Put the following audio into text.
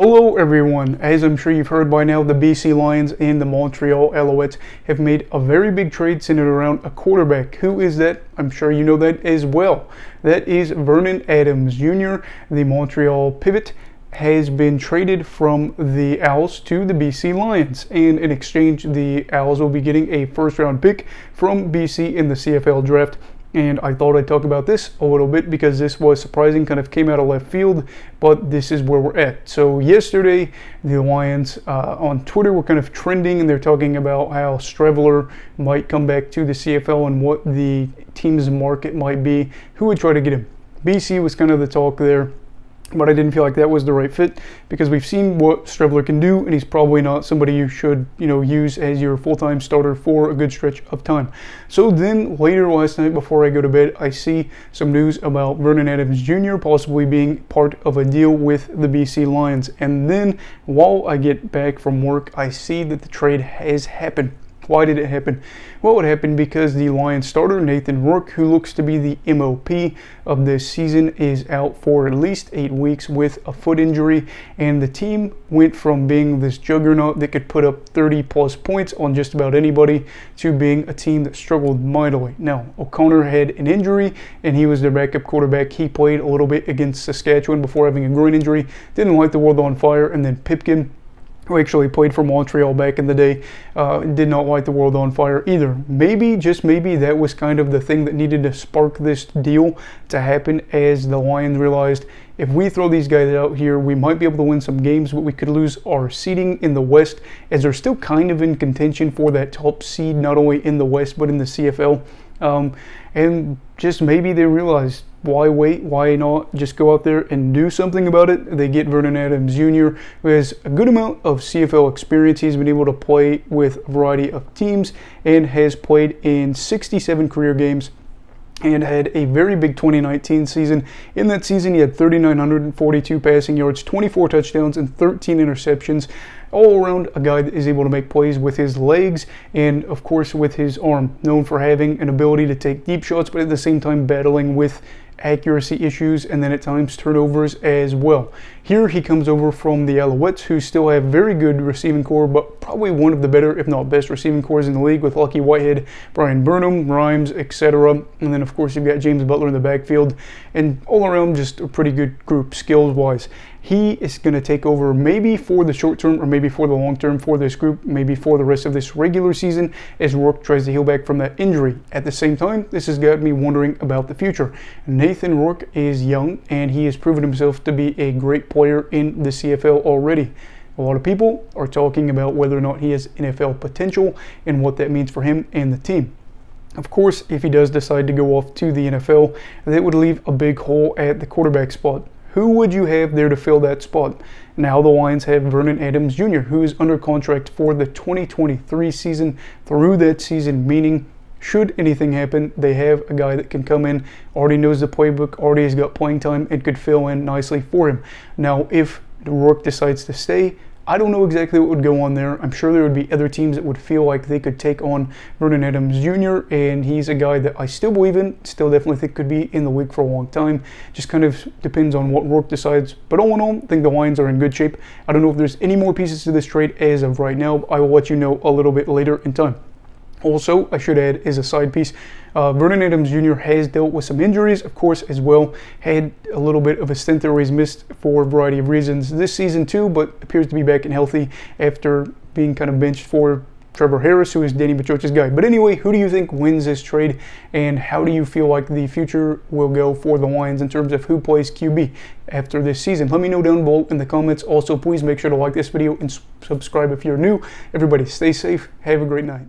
Hello everyone. As I'm sure you've heard by now, the BC Lions and the Montreal Alouettes have made a very big trade centered around a quarterback. Who is that? I'm sure you know that as well. That is Vernon Adams Jr. The Montreal pivot has been traded from the Owls to the BC Lions, and in exchange the Owls will be getting a first-round pick from BC in the CFL draft. And I thought I'd talk about this a little bit because this was surprising, kind of came out of left field, but this is where we're at. So yesterday, the Lions on Twitter were kind of trending, and they're talking about how Streveler might come back to the CFL and what the team's market might be, who would try to get him. BC was kind of the talk there, but I didn't feel like that was the right fit because we've seen what Streveler can do, and he's probably not somebody you should, use as your full-time starter for a good stretch of time. So then later last night before I go to bed, I see some news about Vernon Adams Jr. possibly being part of a deal with the BC Lions. And then while I get back from work, I see that the trade has happened. Why did it happen? Well, it happened because the Lions starter, Nathan Rourke, who looks to be the MOP of this season, is out for at least 8 weeks with a foot injury, and the team went from being this juggernaut that could put up 30-plus points on just about anybody to being a team that struggled mightily. Now, O'Connor had an injury, and he was their backup quarterback. He played a little bit against Saskatchewan before having a groin injury, didn't light the world on fire, and then Pipkin, who actually played for Montreal back in the day, did not light the world on fire either. Maybe, just maybe, that was kind of the thing that needed to spark this deal to happen, as the Lions realized if we throw these guys out here, we might be able to win some games, but we could lose our seeding in the West, as they're still kind of in contention for that top seed, not only in the West, but in the CFL. And just maybe they realized, why wait? Why not just go out there and do something about it? They get Vernon Adams Jr., who has a good amount of CFL experience. He's been able to play with a variety of teams and has played in 67 career games and had a very big 2019 season. In that season, he had 3,942 passing yards, 24 touchdowns, and 13 interceptions. All around a guy that is able to make plays with his legs and, of course, with his arm. Known for having an ability to take deep shots, but at the same time battling with accuracy issues and then at times turnovers as well. Here he comes over from the Alouettes, who still have very good receiving core, but probably one of the better, if not best, receiving cores in the league, with Lucky Whitehead, Brian Burnham, Rhymes, etc. And then of course you've got James Butler in the backfield, and all around just a pretty good group skills wise. He is going to take over maybe for the short term or maybe for the long term for this group, maybe for the rest of this regular season as Rourke tries to heal back from that injury. At the same time, this has got me wondering about the future. Nathan Rourke is young, and he has proven himself to be a great player in the CFL already. A lot of people are talking about whether or not he has NFL potential and what that means for him and the team. Of course, if he does decide to go off to the NFL, that would leave a big hole at the quarterback spot. Who would you have there to fill that spot? Now the Lions have Vernon Adams Jr., who is under contract for the 2023 season through that season, meaning should anything happen, they have a guy that can come in, already knows the playbook, already has got playing time, and could fill in nicely for him. Now, if Rourke decides to stay, I don't know exactly what would go on there. I'm sure there would be other teams that would feel like they could take on Vernon Adams Jr., and he's a guy that I still believe in, still definitely think could be in the league for a long time. Just kind of depends on what Rourke decides. But all in all, I think the Lions are in good shape. I don't know if there's any more pieces to this trade as of right now. I will let you know a little bit later in time. Also, I should add, as a side piece, Vernon Adams Jr. has dealt with some injuries, of course, as well. Had a little bit of a stint there where he's missed for a variety of reasons this season too, but appears to be back and healthy after being kind of benched for Trevor Harris, who is Danny Machoch's guy. But anyway, who do you think wins this trade, and how do you feel like the future will go for the Lions in terms of who plays QB after this season? Let me know down below in the comments. Also, please make sure to like this video and subscribe if you're new. Everybody stay safe. Have a great night.